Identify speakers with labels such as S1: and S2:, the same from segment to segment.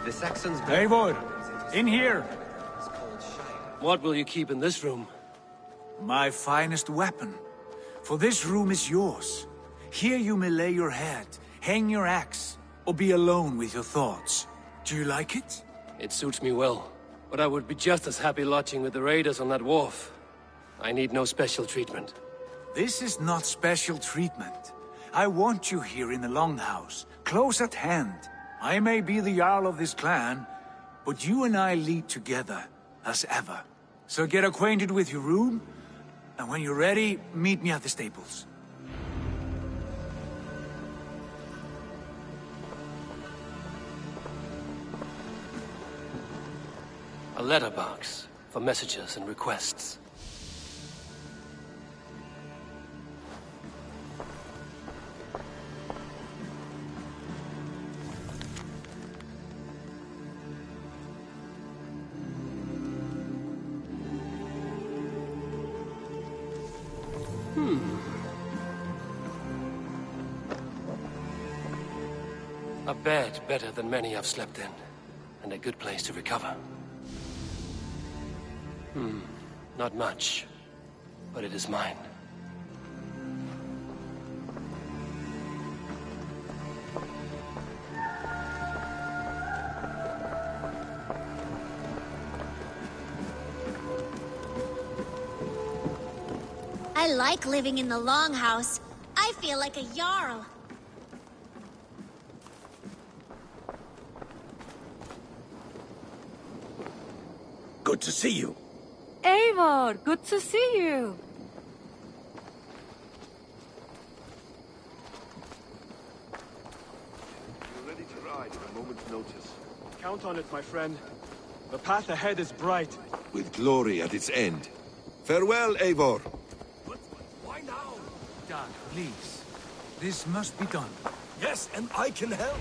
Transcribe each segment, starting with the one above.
S1: The Saxons...
S2: Eivor! In here!
S3: What will you keep in this room?
S2: My finest weapon. For this room is yours. Here you may lay your head, hang your axe, or be alone with your thoughts. Do you like it?
S3: It suits me well. But I would be just as happy lodging with the raiders on that wharf. I need no special treatment.
S2: This is not special treatment. I want you here in the Longhouse, close at hand. I may be the Jarl of this clan, but you and I lead together, as ever. So get acquainted with your room, and when you're ready, meet me at the stables.
S3: A letterbox for messages and requests. A bed better than many I've slept in, and a good place to recover. Not much, but it is mine.
S4: I like living in the Longhouse. I feel like a Jarl.
S5: Good to see you.
S6: Eivor, good to see you.
S7: We're ready to ride at a moment's notice. Count on it, my friend. The path ahead is bright.
S5: With glory at its end. Farewell, Eivor.
S7: But why now?
S2: Doug, please. This must be done.
S5: Yes, and I can help.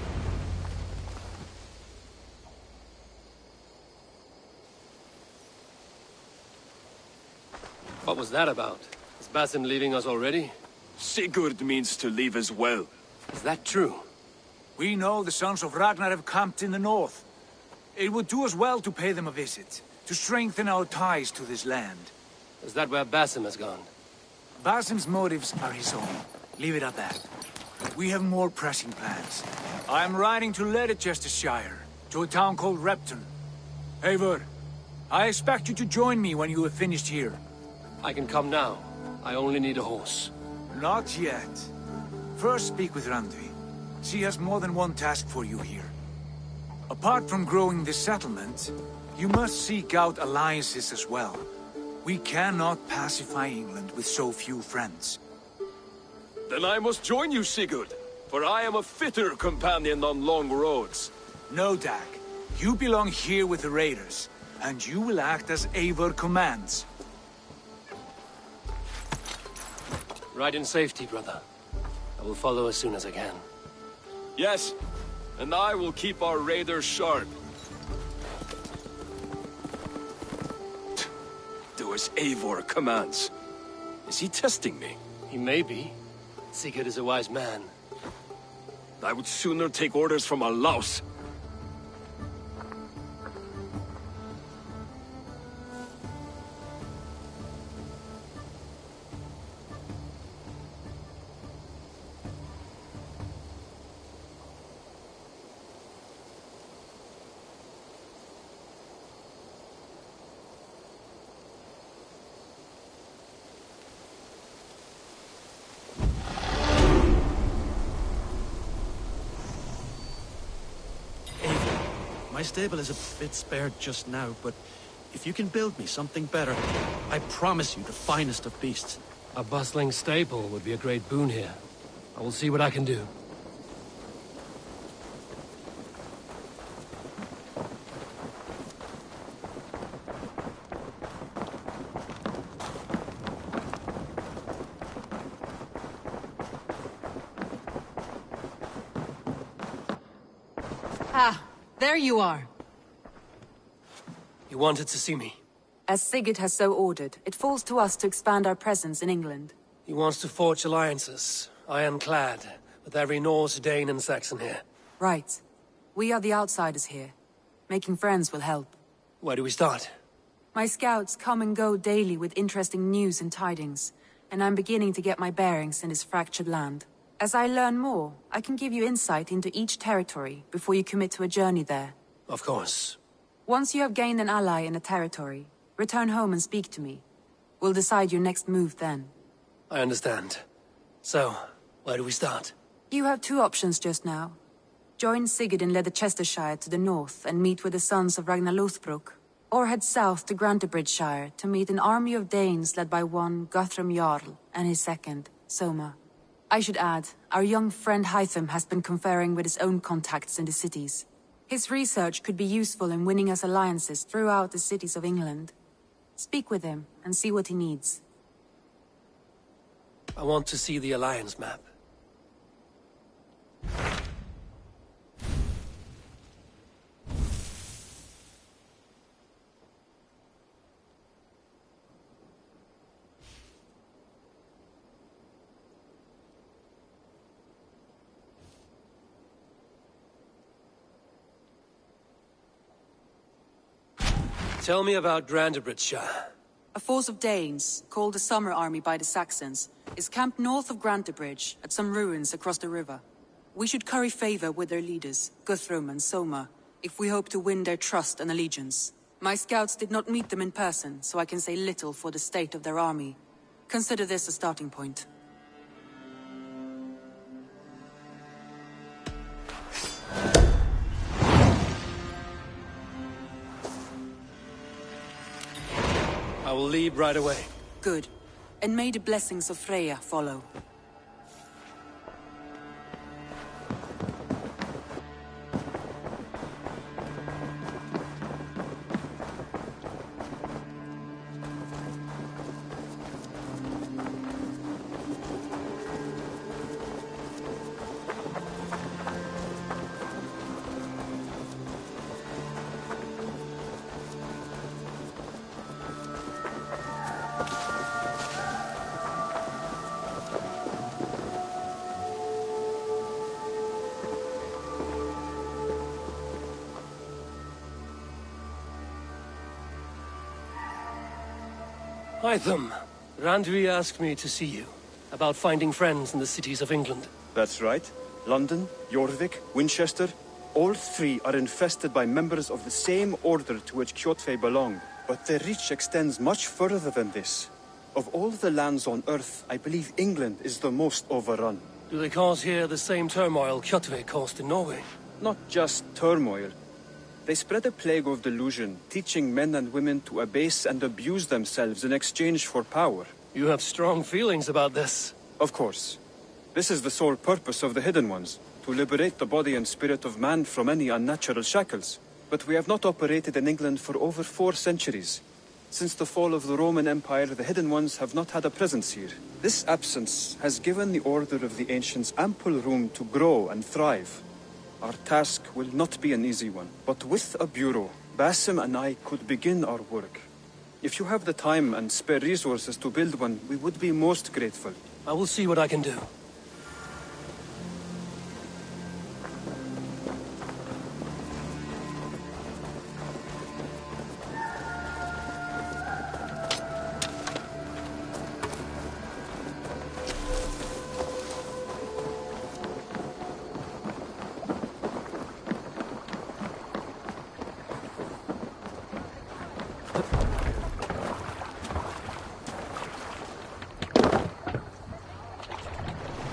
S3: What was that about? Is Basim leaving us already?
S7: Sigurd means to leave as well.
S3: Is that true?
S2: We know the sons of Ragnar have camped in the north. It would do us well to pay them a visit, to strengthen our ties to this land.
S3: Is that where Basim has gone?
S2: Basim's motives are his own. Leave it at that. We have more pressing plans. I am riding to Leicestershire, to a town called Repton. Eivor, I expect you to join me when you have finished here.
S3: I can come now. I only need a horse.
S2: Not yet. First speak with Randvi. She has more than one task for you here. Apart from growing this settlement, you must seek out alliances as well. We cannot pacify England with so few friends.
S7: Then I must join you, Sigurd. For I am a fitter companion on long roads.
S2: No, Dag. You belong here with the raiders, and you will act as Eivor commands.
S3: Ride in safety, brother. I will follow as soon as I can.
S7: Yes, and I will keep our raiders sharp. Do as Eivor commands. Is he testing me?
S3: He may be. Sigurd is a wise man.
S7: I would sooner take orders from a louse.
S8: My stable is a bit spared just now, but if you can build me something better, I promise you the finest of beasts.
S3: A bustling stable would be a great boon here. I will see what I can do.
S6: Ah, there you are.
S3: You wanted to see me?
S9: As Sigurd has so ordered, it falls to us to expand our presence in England.
S3: He wants to forge alliances, ironclad, with every Norse, Dane and Saxon here.
S9: Right. We are the outsiders here. Making friends will help.
S3: Where do we start?
S9: My scouts come and go daily with interesting news and tidings, and I'm beginning to get my bearings in this fractured land. As I learn more, I can give you insight into each territory before you commit to a journey there.
S3: Of course.
S9: Once you have gained an ally in a territory, return home and speak to me. We'll decide your next move then.
S3: I understand. So, where do we start?
S9: You have two options just now. Join Sigurd in Leicestershire to the north and meet with the sons of Ragnar Lothbrok, or head south to Grantebridgeshire to meet an army of Danes led by one Guthrum Jarl and his second, Soma. I should add, our young friend Hytham has been conferring with his own contacts in the cities. His research could be useful in winning us alliances throughout the cities of England. Speak with him and see what he needs.
S3: I want to see the Alliance map. Tell me about Grantebridgeshire.
S9: A force of Danes, called the Summer Army by the Saxons, is camped north of Grantebridge at some ruins across the river. We should curry favor with their leaders, Guthrum and Soma, if we hope to win their trust and allegiance. My scouts did not meet them in person, so I can say little for the state of their army. Consider this a starting point.
S3: I will leave right away.
S9: Good. And may the blessings of Freya follow.
S3: Hytham, Randvi asked me to see you, about finding friends in the cities of England.
S1: That's right. London, Jorvik, Winchester, all three are infested by members of the same order to which Kjotve belonged. But their reach extends much further than this. Of all the lands on Earth, I believe England is the most overrun.
S3: Do they cause here the same turmoil Kjotve caused in Norway?
S1: Not just turmoil. They spread a plague of delusion, teaching men and women to abase and abuse themselves in exchange for power.
S3: You have strong feelings about this.
S1: Of course. This is the sole purpose of the Hidden Ones, to liberate the body and spirit of man from any unnatural shackles. But we have not operated in England for over 4 centuries. Since the fall of the Roman Empire, the Hidden Ones have not had a presence here. This absence has given the Order of the Ancients ample room to grow and thrive. Our task will not be an easy one, but with a bureau, Basim and I could begin our work. If you have the time and spare resources to build one, we would be most grateful.
S3: I will see what I can do.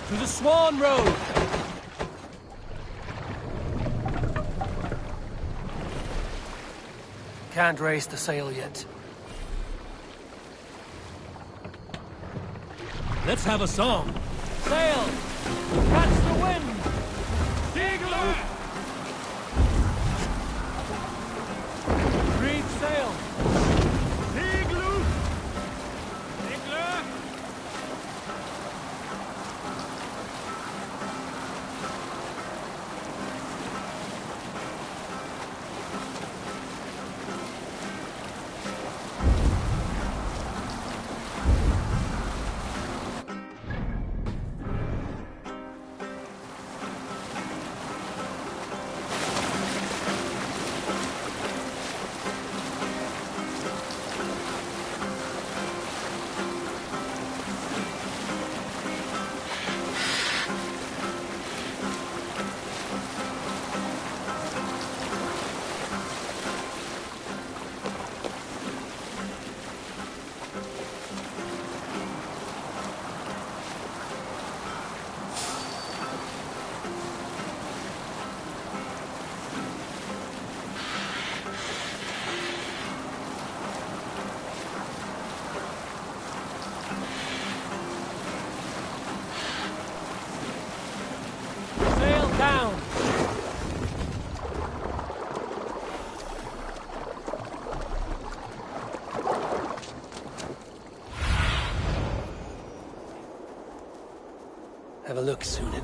S3: To the Swan Road! Can't raise the sail yet. Let's have a song. Sail! Catch the wind! Eagle! Reef sail! Eagle! Eagle! have a look, Sunan.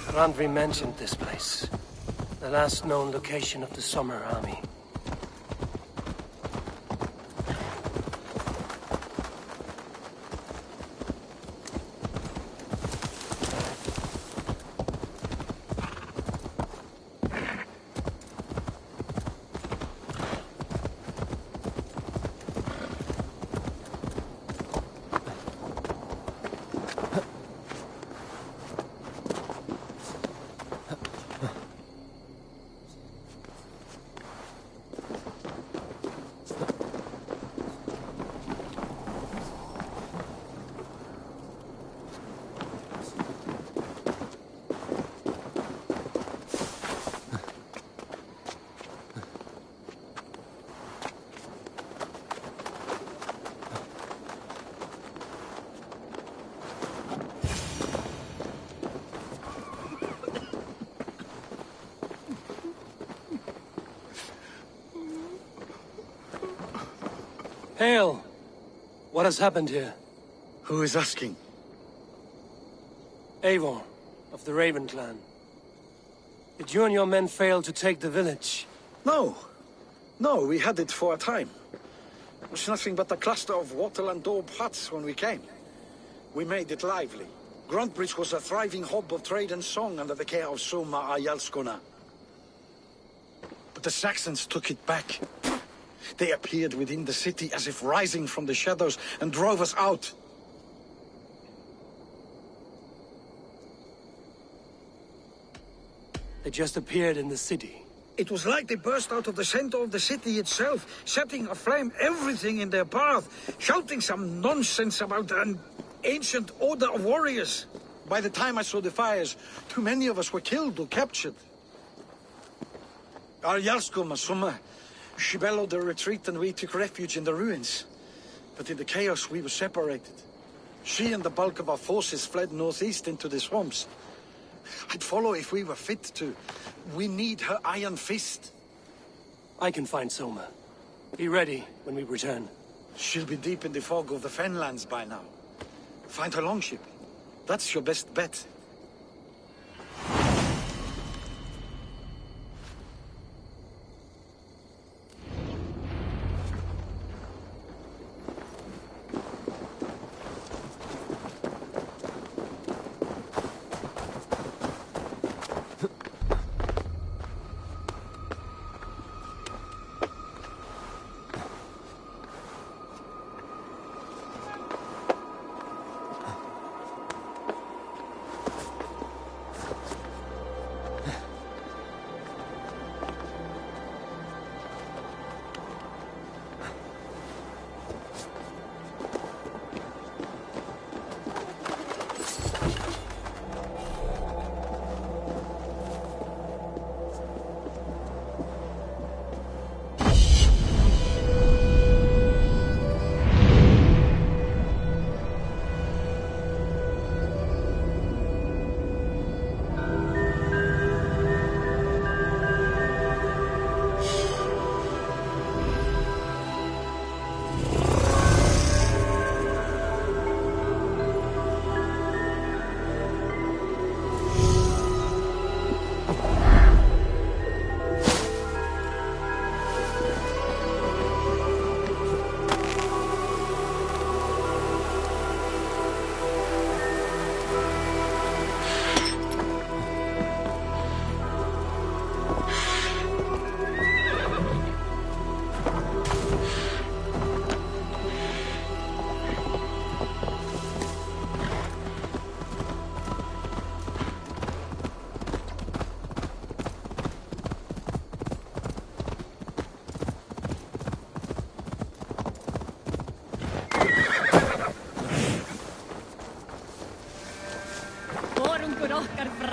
S3: Randvi mentioned this place. The last known location of the Summer Army. Hail! What has happened here?
S8: Who is asking?
S3: Eivor, of the Raven clan. Did you and your men fail to take the village?
S10: No. No, we had it for a time. It was nothing but a cluster of wattle and daub huts when we came. We made it lively. Gruntbridge was a thriving hub of trade and song under the care of Soma Ayalskona. But the Saxons took it back. They appeared within the city as if rising from the shadows and drove us out.
S3: They just appeared in the city.
S10: It was like they burst out of the center of the city itself, setting aflame everything in their path, shouting some nonsense about an ancient order of warriors. By the time I saw the fires, too many of us were killed or captured. Our Yarskoma, Soma, she bellowed a retreat and we took refuge in the ruins. But in the chaos we were separated. She and the bulk of our forces fled northeast into the swamps. I'd follow if we were fit to. We need her iron fist.
S3: I can find Soma. Be ready when we return.
S10: She'll be deep in the fog of the Fenlands by now. Find her longship. That's your best bet.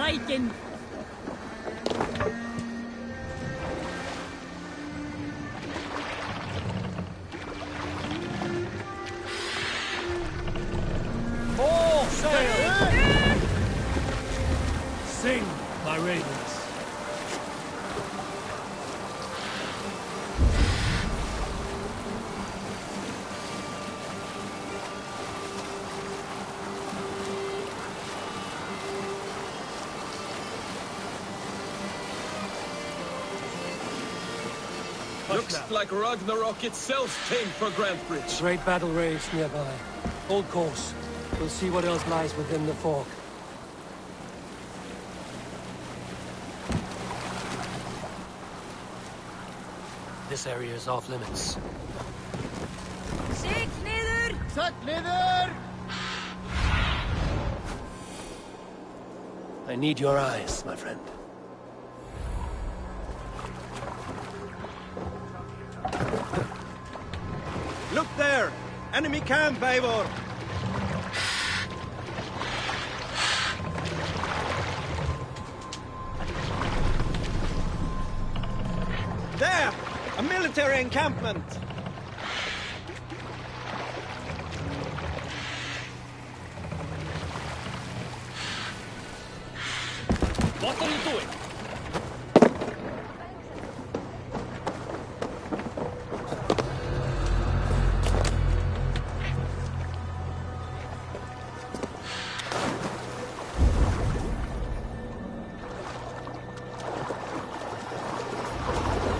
S6: Frækin.
S3: All sail! Sing, my ravens.
S7: Looks like Ragnarok itself came for Grantebridge.
S3: Great battle raged nearby. Hold course. We'll see what else lies within the fog. This area is off limits.
S6: Sik neder!
S11: Sett neder!
S3: I need your eyes, my friend.
S11: Look there! Enemy camp, Eivor! There! A military encampment!
S7: What are you doing?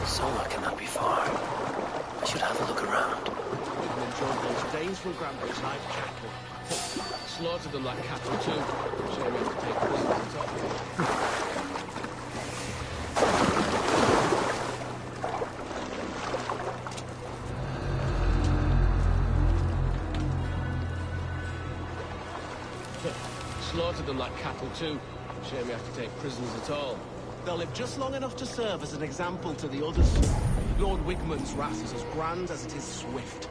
S3: Solar cannot be far. I should have a look around.
S8: Wigman enjoyed those days from Grandpa's live cattle.
S7: Slaughtered them like cattle too. Shame we have to take prisoners and all. Slaughtered them like cattle too. Shame we have to take prisoners at all.
S8: They'll live just long enough to serve as an example to the others. Lord Wigman's wrath is as grand as it is swift.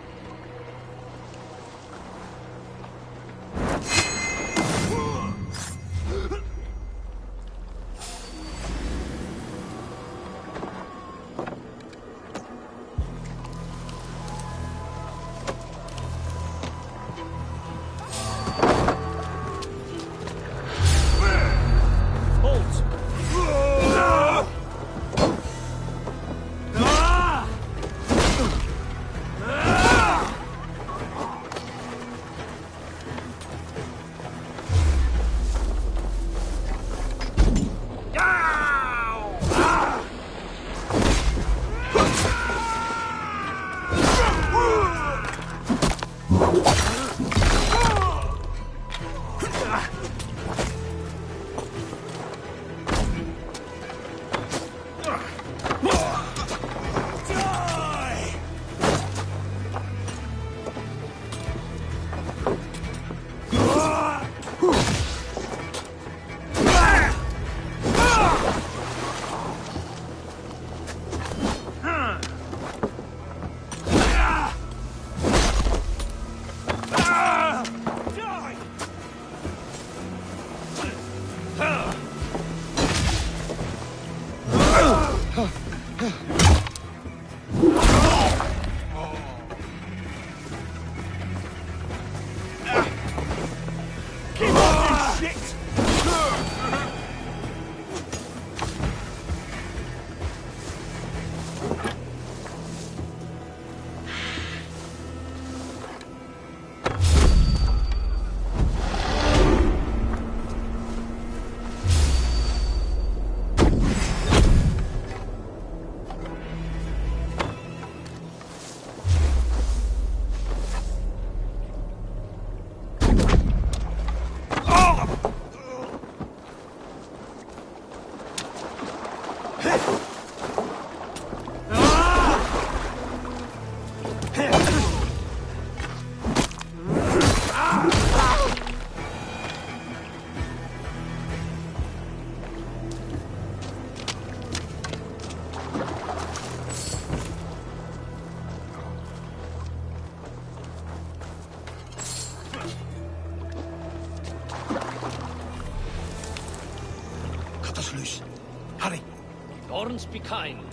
S3: Thorns be kind.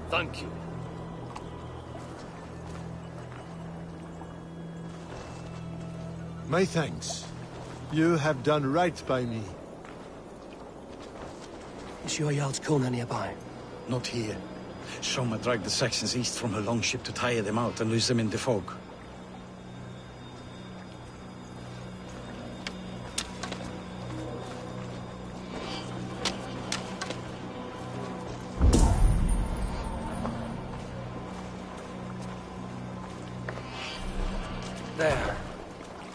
S3: Thank you.
S12: My thanks. You have done right by me.
S3: Is your Jarl's Kona nearby?
S10: Not here. Soma dragged the Saxons east from her longship to tire them out and lose them in the fog.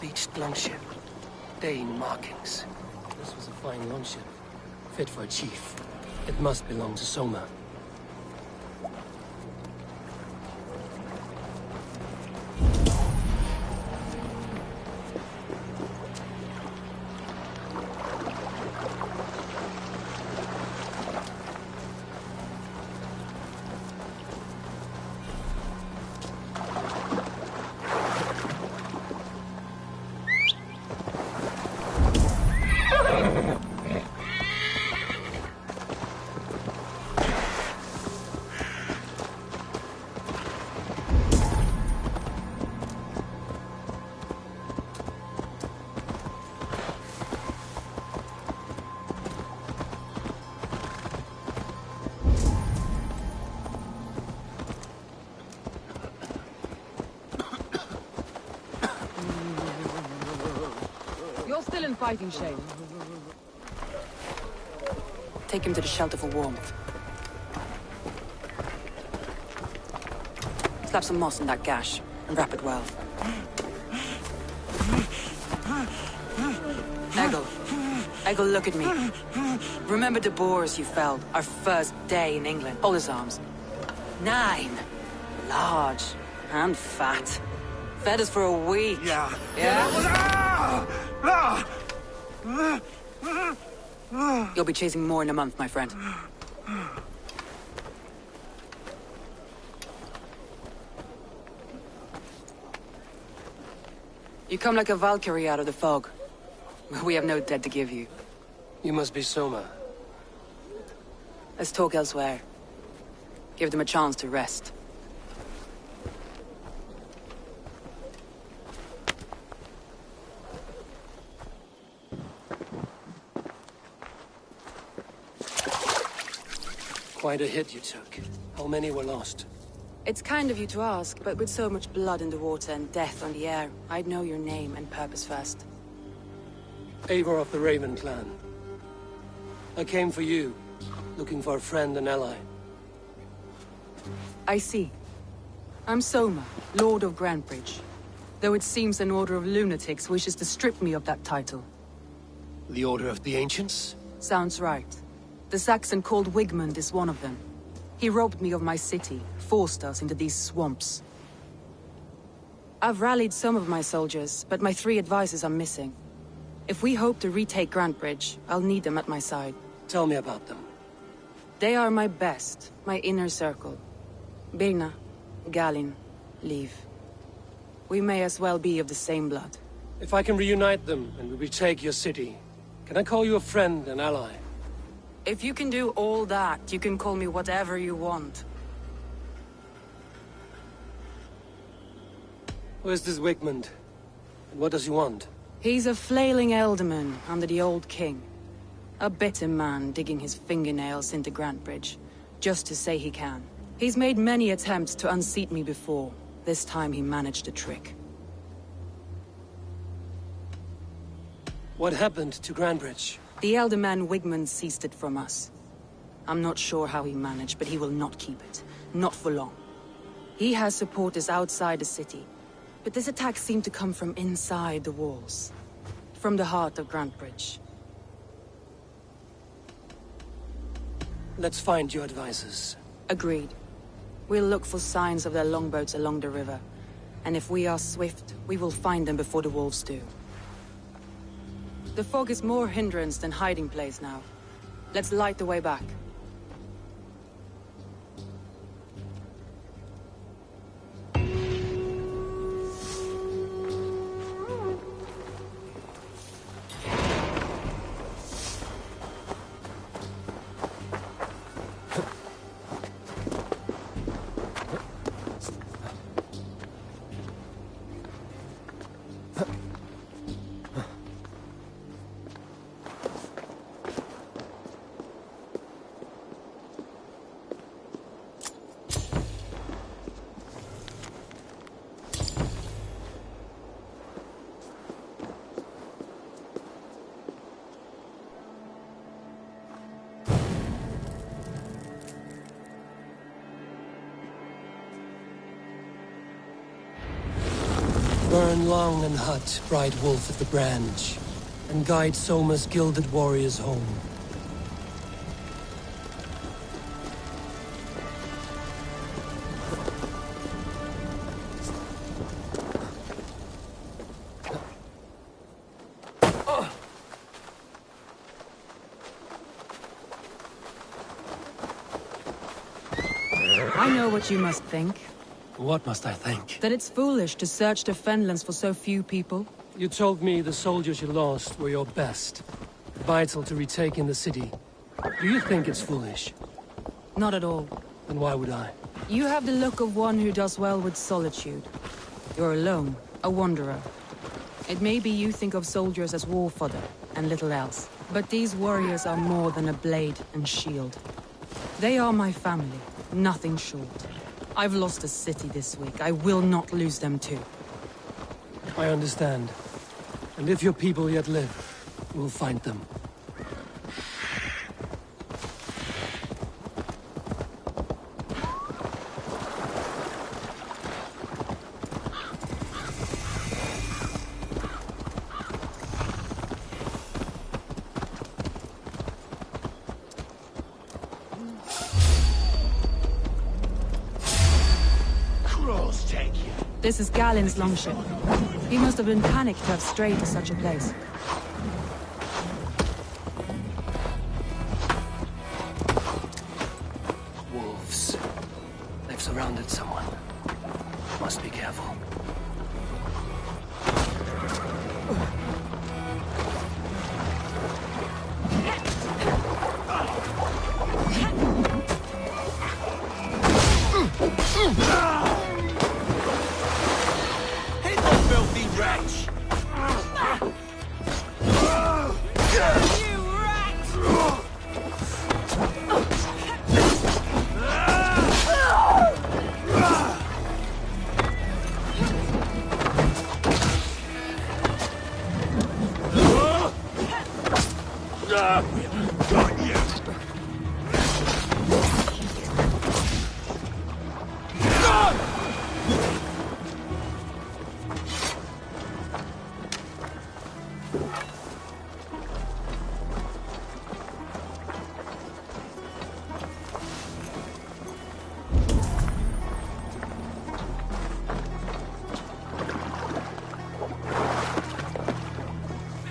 S3: Beached longship. Dane markings. This was a fine longship. Fit for a chief. It must belong to Soma.
S9: You're still in fighting shape. Take him to the shelter for warmth. Slap some moss in that gash, and wrap it well. Eggle, look at me. Remember the boars you felled, our first day in England? Hold his arms. 9. Large. And fat. Fed us for a week.
S2: Yeah.
S9: You'll be chasing more in a month, my friend. You come like a Valkyrie out of the fog. We have no debt to give you.
S3: You must be Soma.
S9: Let's talk elsewhere. Give them a chance to rest.
S3: Quite a hit you took. How many were lost?
S9: It's kind of you to ask, but with so much blood in the water and death on the air, I'd know your name and purpose first.
S3: Eivor of the Raven clan. I came for you, looking for a friend and ally.
S9: I see. I'm Soma, Lord of Grantebridge. Though it seems an order of lunatics wishes to strip me of that title.
S3: The Order of the Ancients?
S9: Sounds right. The Saxon called Wigmund is one of them. He robbed me of my city, forced us into these swamps. I've rallied some of my soldiers, but my 3 advisors are missing. If we hope to retake Grantebridge, I'll need them at my side.
S3: Tell me about them.
S9: They are my best, my inner circle. Birna, Galin, Liv. We may as well be of the same blood.
S3: If I can reunite them and we retake your city, can I call you a friend and ally?
S9: If you can do all that, you can call me whatever you want.
S3: Where's this Wigmund? And what does he want?
S9: He's a flailing elderman under the old king. A bitter man digging his fingernails into Grantebridge, just to say he can. He's made many attempts to unseat me before. This time he managed a trick.
S3: What happened to Grantebridge?
S9: The elderman Wigmund seized it from us. I'm not sure how he managed, but he will not keep it. Not for long. He has supporters outside the city, but this attack seemed to come from inside the walls. From the heart of Grantebridge.
S3: Let's find your advisors.
S9: Agreed. We'll look for signs of their longboats along the river. And if we are swift, we will find them before the wolves do. The fog is more hindrance than hiding place now. Let's light the way back.
S3: Long and Hut ride Wolf at the branch, and guide Soma's gilded warriors home.
S9: I know what you must think.
S3: What must I think?
S9: That it's foolish to search the Fenlands for so few people.
S3: You told me the soldiers you lost were your best. Vital to retaking the city. Do you think it's foolish?
S9: Not at all.
S3: Then why would I?
S9: You have the look of one who does well with solitude. You're alone, a wanderer. It may be you think of soldiers as war fodder, and little else. But these warriors are more than a blade and shield. They are my family, nothing short. I've lost a city this week. I will not lose them too.
S3: I understand. And if your people yet live, we'll find them.
S9: This is Galen's longship. He must have been panicked to have strayed to such a place.
S3: Wolves. They've surrounded someone. Must be careful.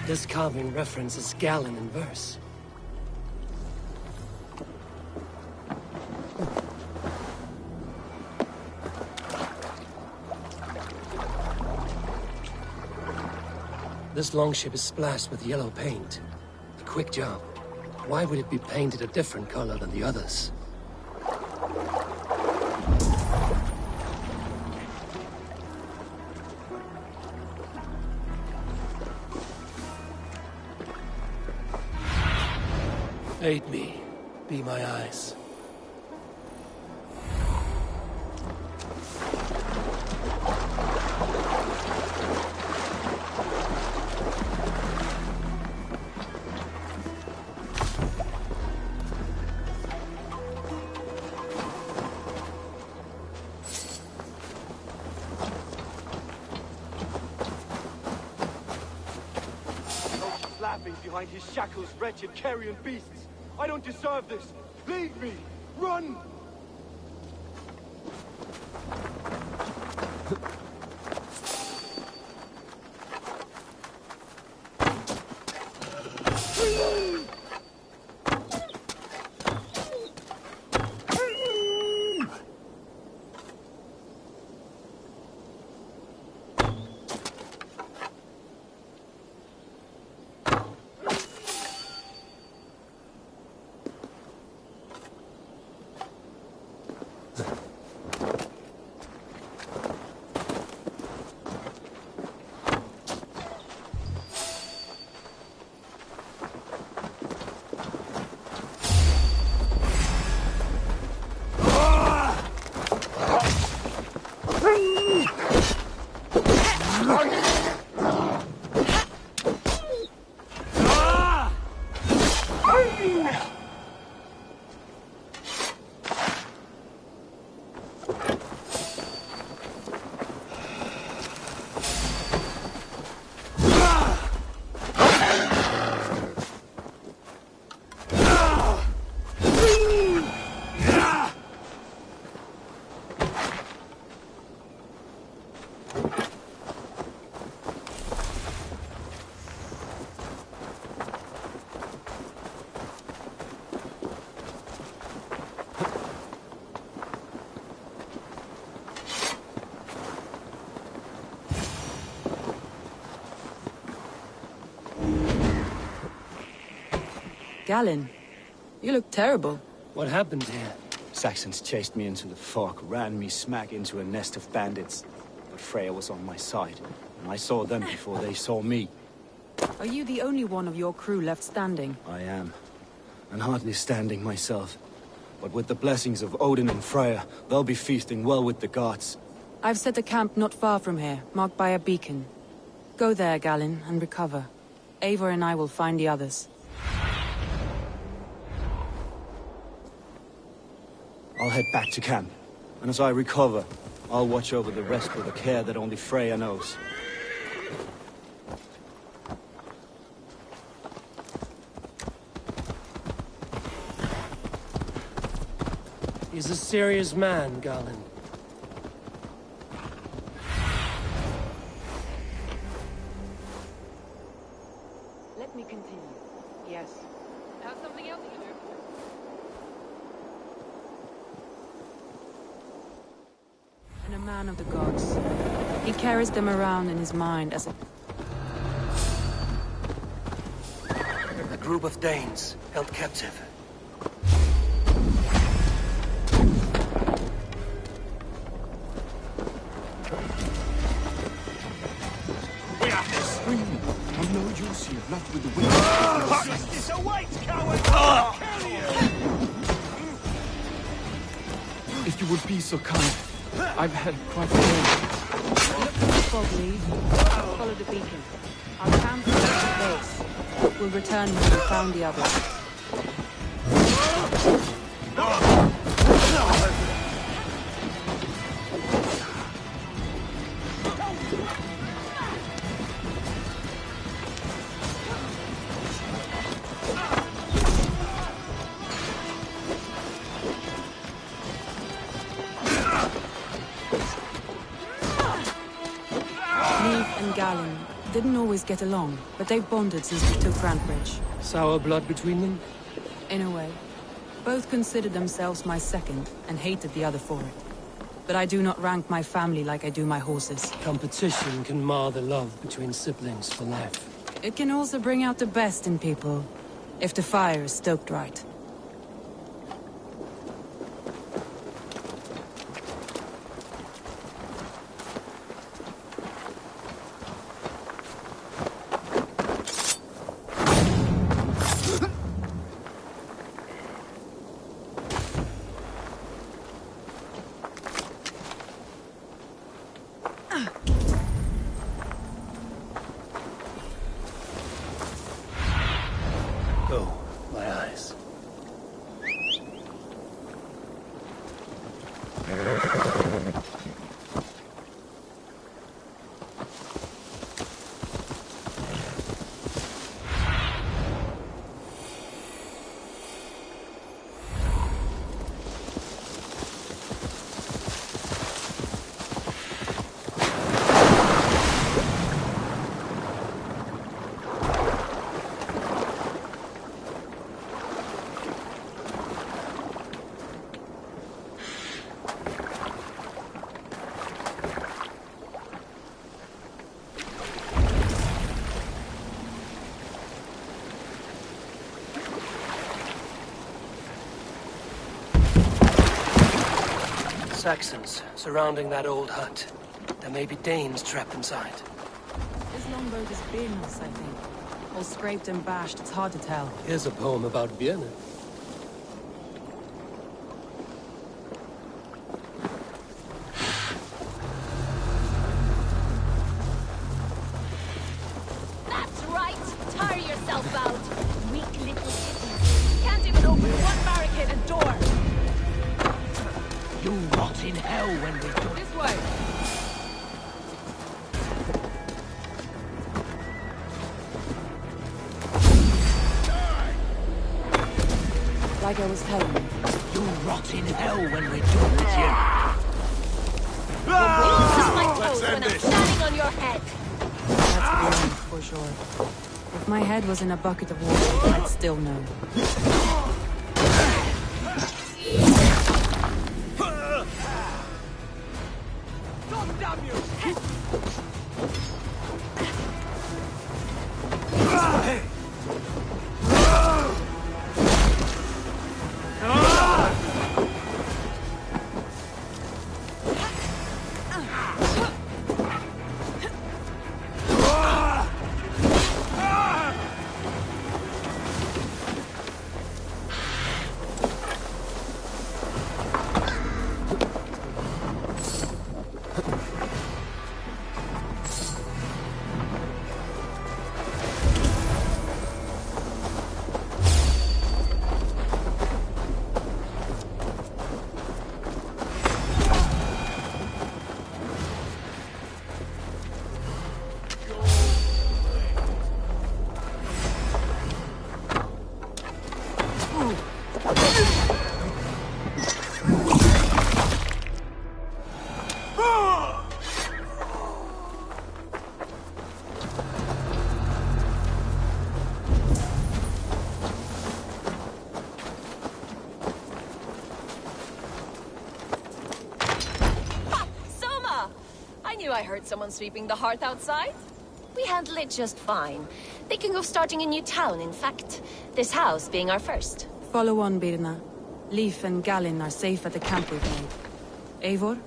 S3: This carving references Galen in verse. This longship is splashed with yellow paint. A quick job. Why would it be painted a different color than the others? Aid me. Be my eyes.
S11: Laughing behind his shackles, wretched carrion beasts. I don't deserve this. Leave me. Run!
S9: Galen, you look terrible.
S3: What happened here?
S13: Saxons chased me into the fog, ran me smack into a nest of bandits. But Freya was on my side, and I saw them before they saw me.
S9: Are you the only one of your crew left standing?
S13: I am, and hardly standing myself. But with the blessings of Odin and Freya, they'll be feasting well with the gods.
S9: I've set a camp not far from here, marked by a beacon. Go there, Galen, and recover. Eivor and I will find the others.
S13: I'll head back to camp, and as I recover, I'll watch over the rest with a care that only Freya knows.
S3: He's a serious man, Galen.
S9: Let me continue. Yes. Have something else you do? And a man of the gods. He carries them around in his mind as a...
S3: A group of Danes held captive.
S11: Not with the wind. Justice awaits, coward!
S14: If you would be so kind, I've had quite a day.
S9: Fog leave. Follow the beacon. Our camp is at the base. We'll return when we found the others. Galen didn't always get along, but they've bonded since we took Grantebridge.
S3: Sour blood between them?
S9: In a way. Both considered themselves my second, and hated the other for it. But I do not rank my family like I do my horses.
S3: Competition can mar the love between siblings for life.
S9: It can also bring out the best in people, if the fire is stoked right.
S3: Saxons surrounding that old hut. There may be Danes trapped inside.
S9: This longboat is Birn's, I think. All scraped and bashed, it's hard to tell.
S3: Here's a poem about Birna.
S6: That's right! Tire yourself out! Weak little kittens. Can't even open one barricaded door!
S15: You rot in hell when we do
S9: this way. Like I was telling you.
S15: You rot in hell when we're done with you.
S6: Kiss my toes when I'm standing on your head!
S9: That's Birn, for sure. If my head was in a bucket of water, I'd still know.
S6: I heard someone sweeping the hearth outside. We handle it just fine. Thinking of starting a new town, in fact. This house being our first.
S9: Follow on, Birna. Leif and Gallin are safe at the camp we've made. Eivor,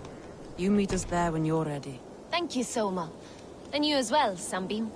S9: you meet us there when you're ready.
S6: Thank you, Soma. And you as well, Sunbeam.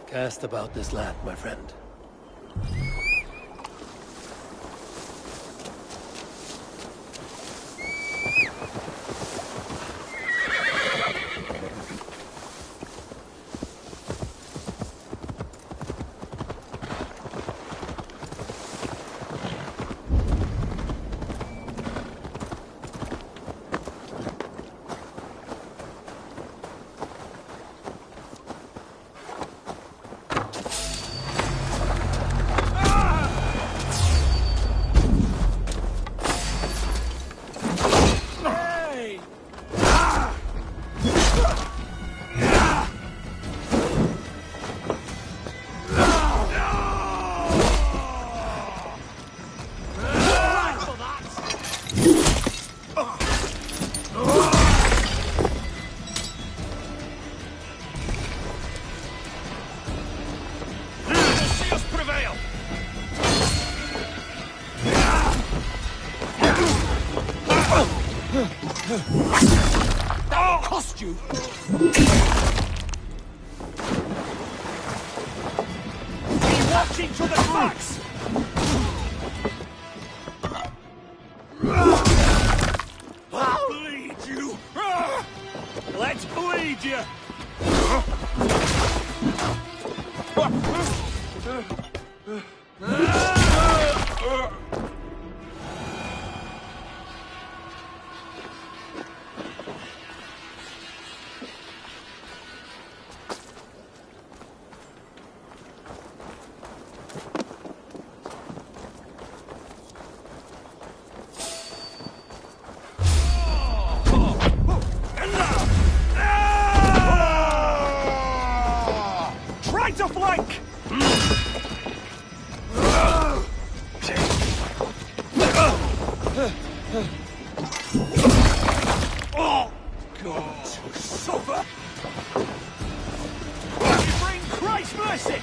S3: Cast about this land, my friend.
S15: That'll cost you! Be watching for the cracks! I'll bleed you! Let's bleed you! To flank! Oh, God, to suffer! Bring Christ's mercy!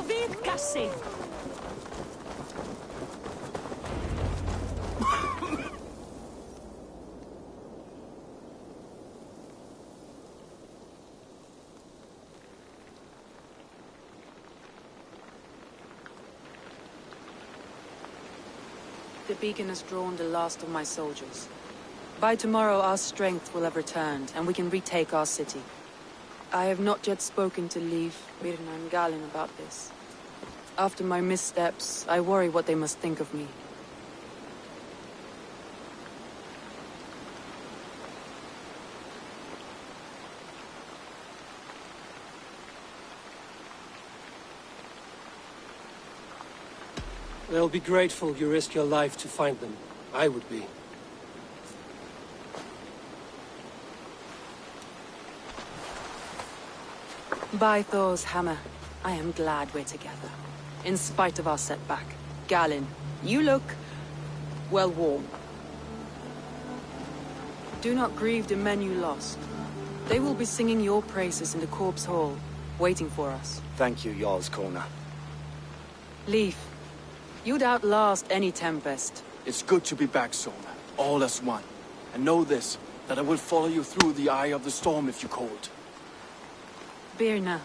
S15: vet Cassie.
S9: The beacon has drawn the last of my soldiers. By tomorrow our strength will have returned, and we can retake our city. I have not yet spoken to Leif, Birna and Galin about this. After my missteps, I worry what they must think of me.
S3: They'll be grateful you risked your life to find them. I would be.
S9: By Thor's hammer, I am glad we're together. In spite of our setback. Galin, you look... well, warm. Do not grieve the men you lost. They will be singing your praises in the Corpse Hall, waiting for us.
S13: Thank you, Jarl's Corner.
S9: Leif, you'd outlast any tempest.
S14: It's good to be back, Sona. All as one. And know this, that I will follow you through the eye of the storm if you called.
S9: Birna.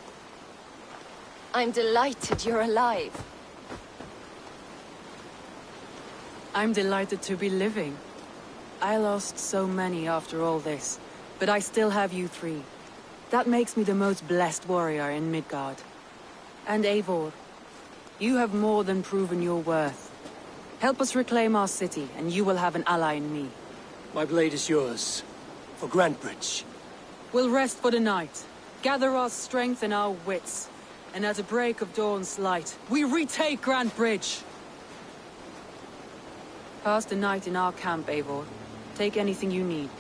S6: I'm delighted you're alive.
S9: I'm delighted to be living. I lost so many after all this, but I still have you three. That makes me the most blessed warrior in Midgard. And Eivor, you have more than proven your worth. Help us reclaim our city, and you will have an ally in me.
S3: My blade is yours. For Grantebridge.
S9: We'll rest for the night. Gather our strength and our wits. And at the break of dawn's light, we retake Grantebridge! Pass the night in our camp, Eivor. Take anything you need.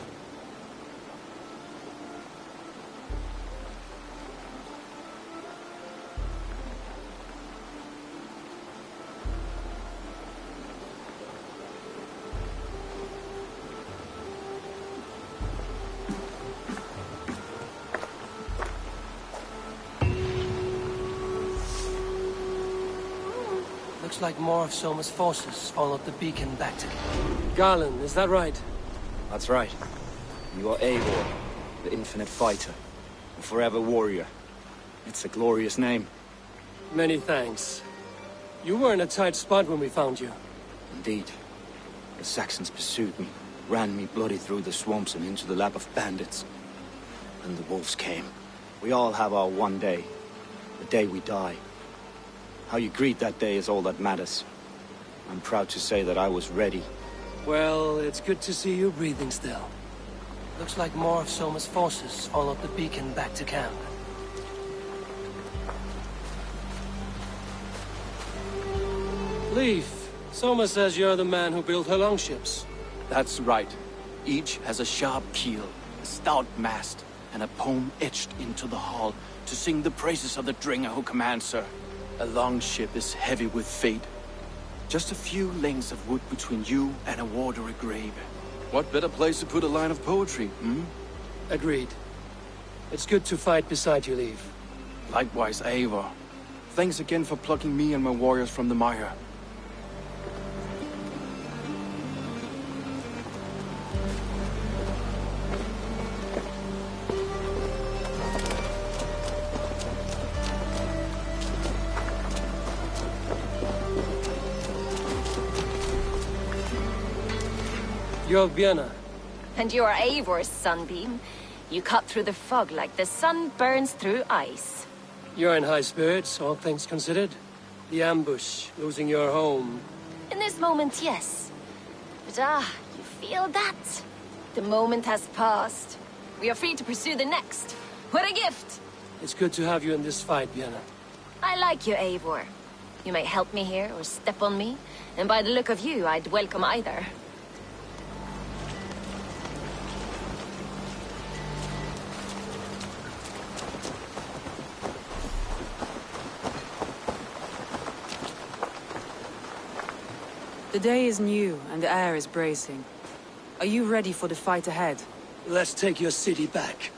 S3: Looks like more of Soma's forces followed the beacon back to... Garland, is that right?
S13: That's right. You are Eivor, the infinite fighter, the forever warrior. It's a glorious name.
S3: Many thanks. You were in a tight spot when we found you.
S13: Indeed. The Saxons pursued me, ran me bloody through the swamps and into the lap of bandits. Then the wolves came. We all have our one day. The day we die. How you greet that day is all that matters. I'm proud to say that I was ready.
S3: Well, it's good to see you breathing still. Looks like more of Soma's forces followed the beacon back to camp. Leif, Soma says you're the man who built her longships.
S14: That's right. Each has a sharp keel, a stout mast, and a poem etched into the hull to sing the praises of the Dringer who commands her. A longship is heavy with fate. Just a few lengths of wood between you and a watery grave. What better place to put a line of poetry, hmm?
S3: Agreed. It's good to fight beside you, Leif.
S14: Likewise, Eivor. Thanks again for plucking me and my warriors from the mire.
S3: You're Birna.
S6: And you're Eivor's sunbeam. You cut through the fog like the sun burns through ice.
S3: You're in high spirits, all things considered. The ambush, losing your home.
S6: In this moment, yes. But you feel that? The moment has passed. We are free to pursue the next. What a gift!
S3: It's good to have you in this fight, Birna.
S6: I like you, Eivor. You may help me here or step on me, and by the look of you, I'd welcome either.
S9: The day is new, and the air is bracing. Are you ready for the fight ahead?
S3: Let's take your city back.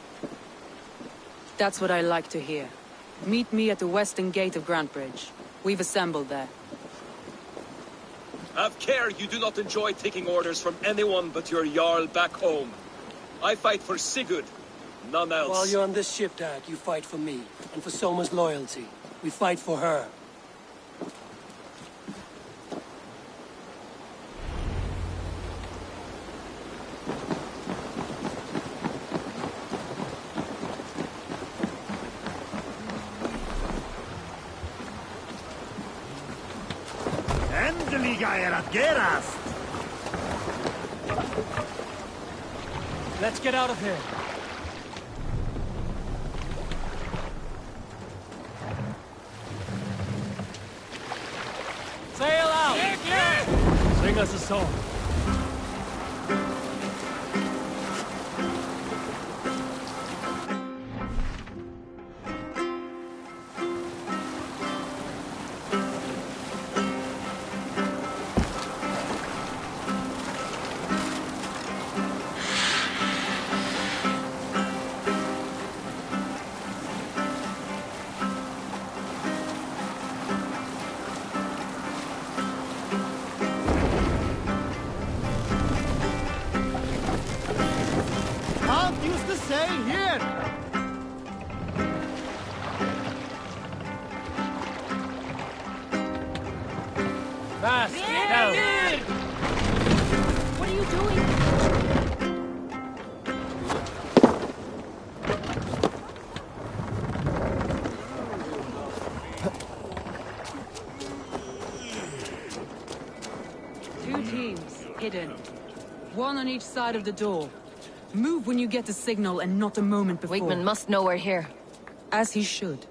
S9: That's what I like to hear. Meet me at the western gate of Grantebridge. We've assembled there.
S7: Have care you do not enjoy taking orders from anyone but your Jarl back home. I fight for Sigurd, none else.
S3: While you're on this ship, Dad, you fight for me, and for Soma's loyalty. We fight for her.
S15: Let's get out of here. Sail out! Sing us a song.
S3: Fast! Down!
S6: What are you doing?
S9: Two teams, hidden. One on each side of the door. Move when you get the signal and not a moment before.
S6: Wigman must know we're here.
S9: As he should.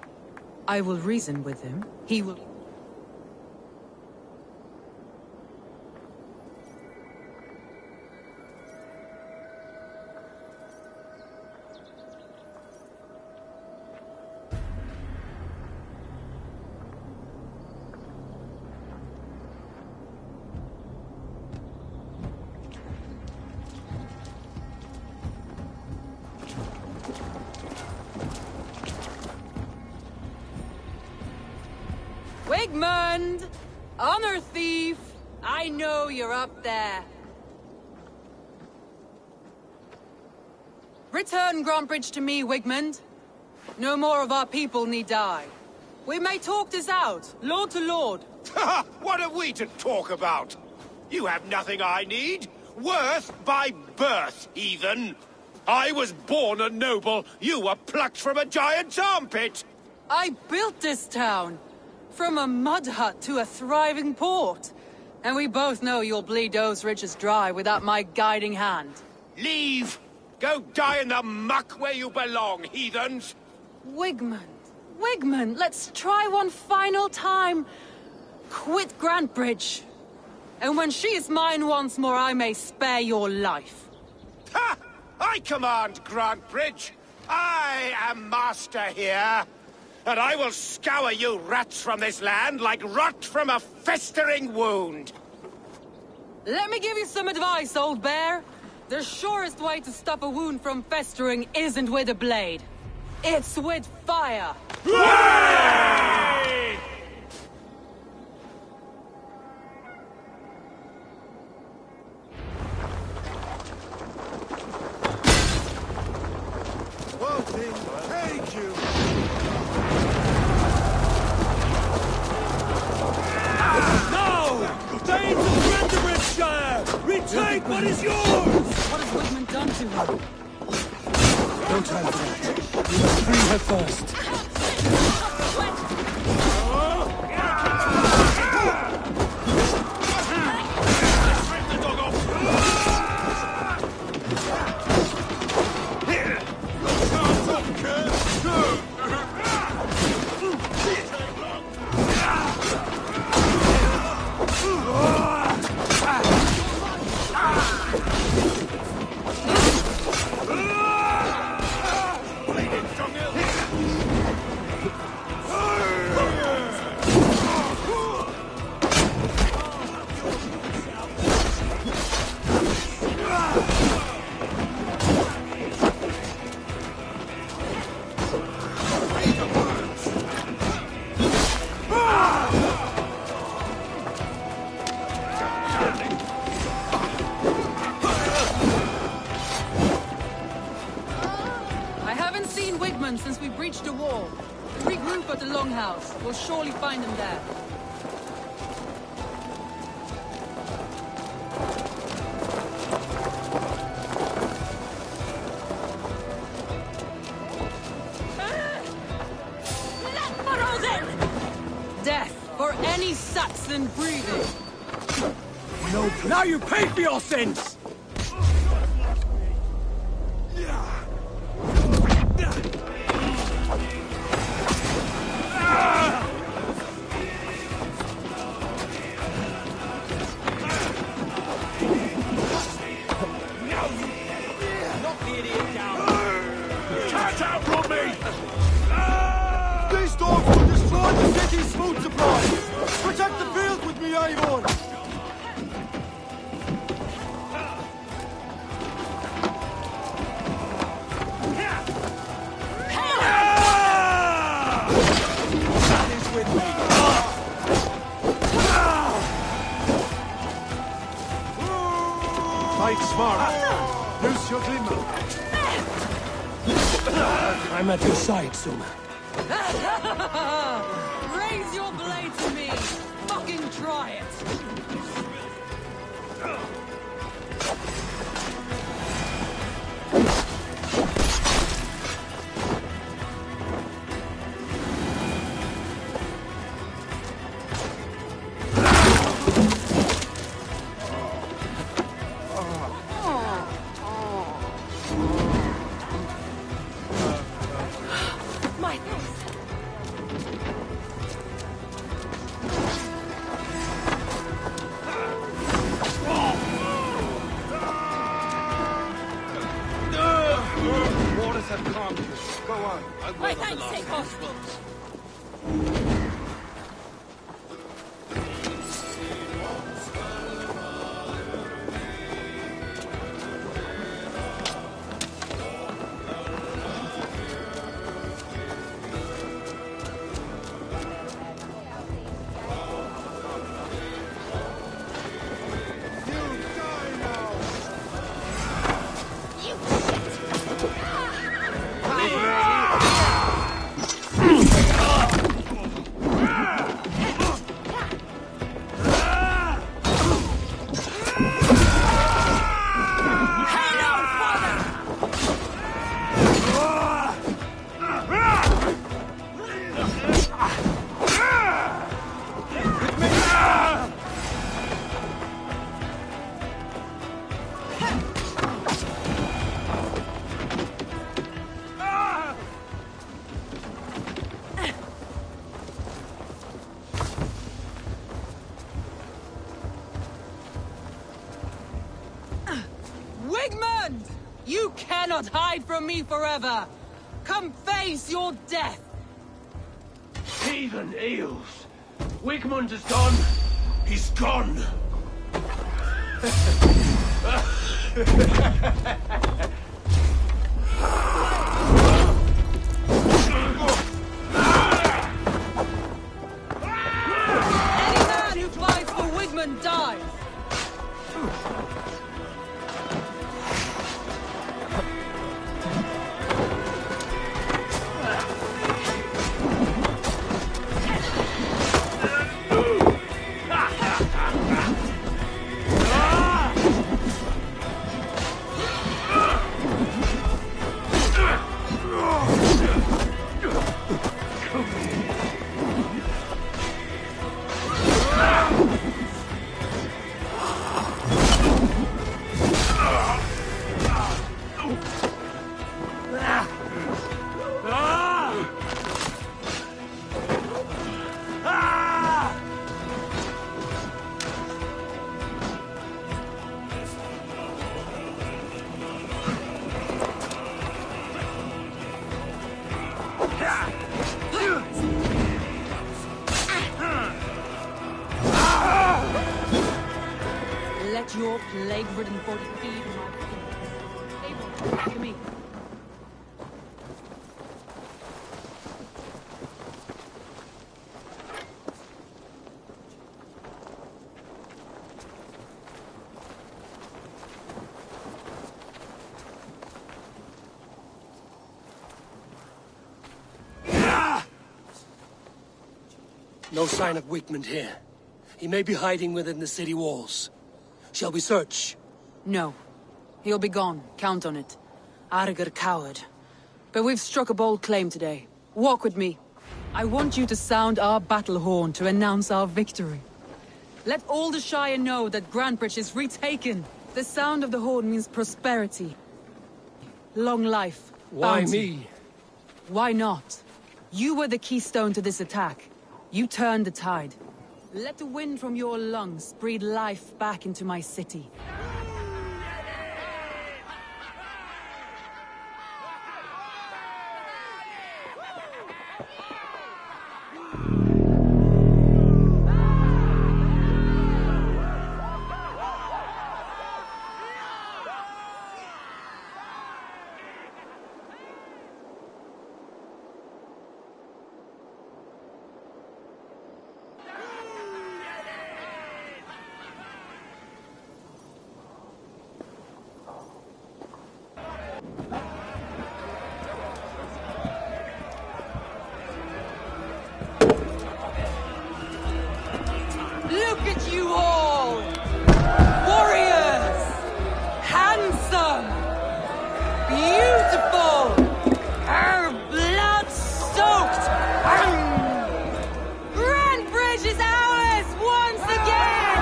S9: I will reason with him. He will... Wigmund! Honor thief! I know you're up there. Return Grantebridge to me, Wigmund. No more of our people need die. We may talk this out, lord to lord.
S15: What are we to talk about? You have nothing I need. Worth by birth, heathen. I was born a noble. You were plucked from a giant's armpit.
S9: I built this town. From a mud hut to a thriving port. And we both know you'll bleed those riches dry without my guiding hand.
S15: Leave! Go die in the muck where you belong, heathens!
S9: Wigmund, let's try one final time. Quit Grantebridge. And when she is mine once more, I may spare your life.
S15: Ha! I command Grantebridge. I am master here. And I will scour you rats from this land like rot from a festering wound.
S9: Let me give you some advice, old bear. The surest way to stop a wound from festering isn't with a blade. It's with fire.
S15: Hooray!
S12: Thank you.
S15: Danes of Grantebridgeshire! Retake what is yours!
S9: What has Wigmund done to her?
S3: No time for that. We must free her first.
S9: returned since we breached the wall. Regroup at the Longhouse. We'll surely find them there. Death for any Saxon breathing.
S14: No, now you pay for your sins!
S11: These dogs will destroy the city's food supply! Protect the field with me, Eivor!
S12: Fight smart. Use your glimmer.
S3: I'm at your side, Suma.
S9: Raise your blade to me! Fucking try it!
S6: My
S11: Waters have calmed you. Go on.
S6: My thanks, Sakos.
S9: Wigmund! You cannot hide from me forever! Come face your death!
S15: Heathen eels! Wigmund is gone! He's gone!
S9: Any man who fights for Wigmund dies! Let your plague-ridden body feed my kingdom. Abel, to me.
S3: No sign of Wigmund here. He may be hiding within the city walls. Shall we search?
S9: No. He'll be gone. Count on it. Arger coward. But we've struck a bold claim today. Walk with me. I want you to sound our battle horn to announce our victory. Let all the Shire know that Grantebridge is retaken. The sound of the horn means prosperity. Long life.
S3: Why
S9: bounty.
S3: me?
S9: Why not? You were the keystone to this attack. You turned the tide. Let the wind from your lungs breathe life back into my city. Look at you all! Warriors! Handsome! Beautiful! Blood-soaked! Grantebridge is ours once again!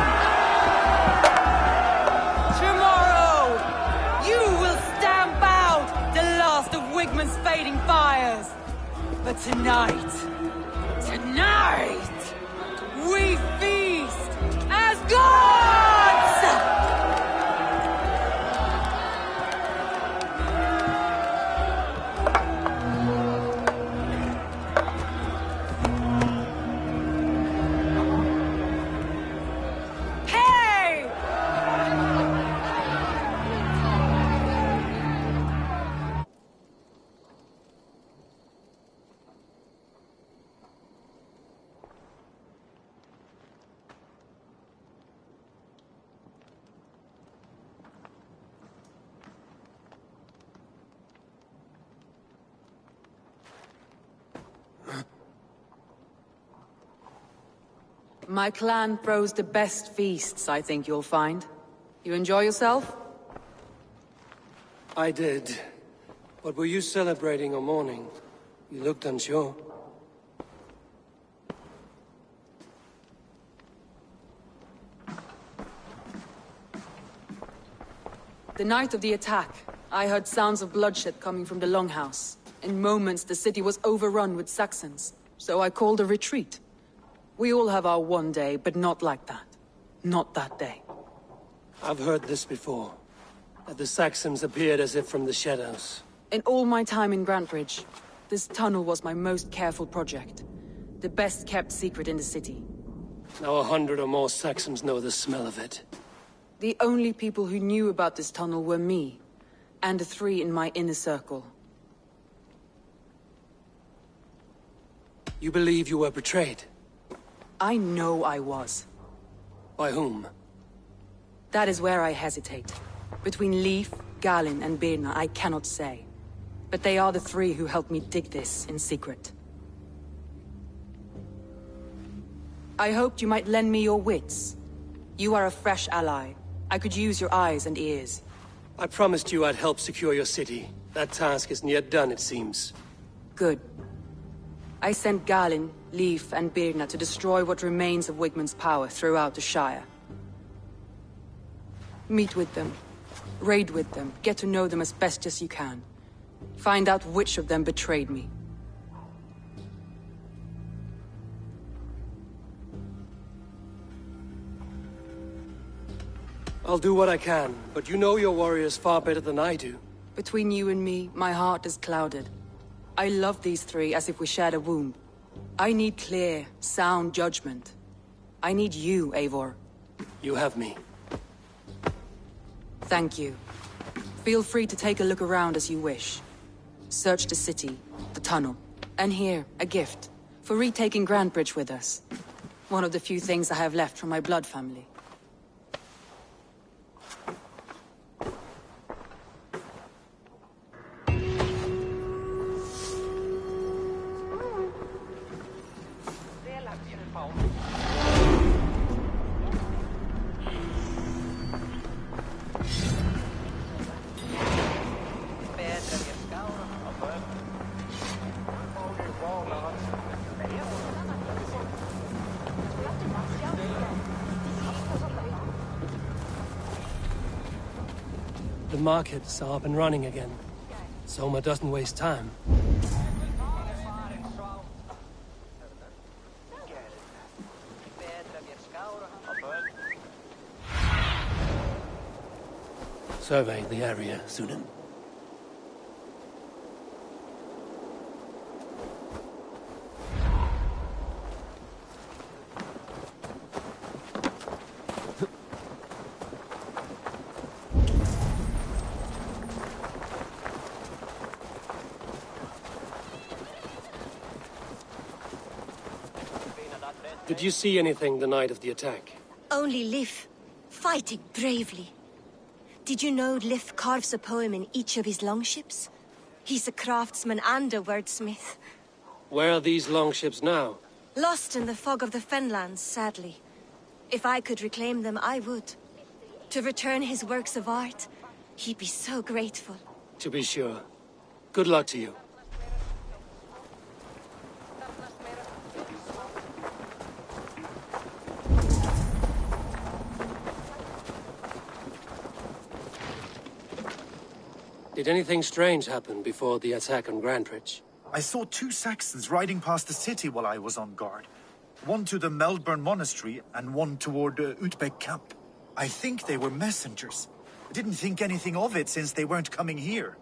S9: Tomorrow, you will stamp out the last of Wigmund's fading fires. But tonight, we feast as gods! Hey! My clan throws the best feasts, I think you'll find. You enjoy yourself?
S3: I did. But were you celebrating or mourning? You looked unsure.
S9: The night of the attack, I heard sounds of bloodshed coming from the Longhouse. In moments, the city was overrun with Saxons, so I called a retreat. We all have our one day, but not like that. Not that day.
S3: I've heard this before. That the Saxons appeared as if from the shadows.
S9: In all my time in Grantebridge, this tunnel was my most careful project. The best kept secret in the city.
S3: Now 100 or more Saxons know the smell of it.
S9: The only people who knew about this tunnel were me, and the 3 in my inner circle.
S3: You believe you were betrayed?
S9: I know I was.
S3: By whom?
S9: That is where I hesitate. Between Leif, Galin, and Birna, I cannot say. But they are the 3 who helped me dig this in secret. I hoped you might lend me your wits. You are a fresh ally. I could use your eyes and ears.
S3: I promised you I'd help secure your city. That task isn't yet done, it seems.
S9: Good. I sent Galin, Leif, and Birna to destroy what remains of Wigmund's power throughout the Shire. Meet with them. Raid with them. Get to know them as best as you can. Find out which of them betrayed me.
S3: I'll do what I can, but you know your warriors far better than I do.
S9: Between you and me, my heart is clouded. I love these 3 as if we shared a womb. I need clear, sound judgment. I need you, Eivor.
S3: You have me.
S9: Thank you. Feel free to take a look around as you wish. Search the city, the tunnel, and here, a gift. For retaking Grantebridge with us. One of the few things I have left from my blood family.
S3: The markets are up and running again. Soma doesn't waste time. Survey the area, Sudan. Did you see anything the night of the attack?
S16: Only Lif, fighting bravely. Did you know Lif carves a poem in each of his longships? He's a craftsman and a wordsmith.
S3: Where are these longships now?
S16: Lost in the fog of the Fenlands, sadly. If I could reclaim them, I would. To return his works of art, he'd be so grateful.
S3: To be sure. Good luck to you. Did anything strange happen before the attack on Grantridge?
S17: I saw 2 Saxons riding past the city while I was on guard. One to the Melbourne Monastery, and one toward Utbeck Camp. I think they were messengers. I didn't think anything of it since they weren't coming here.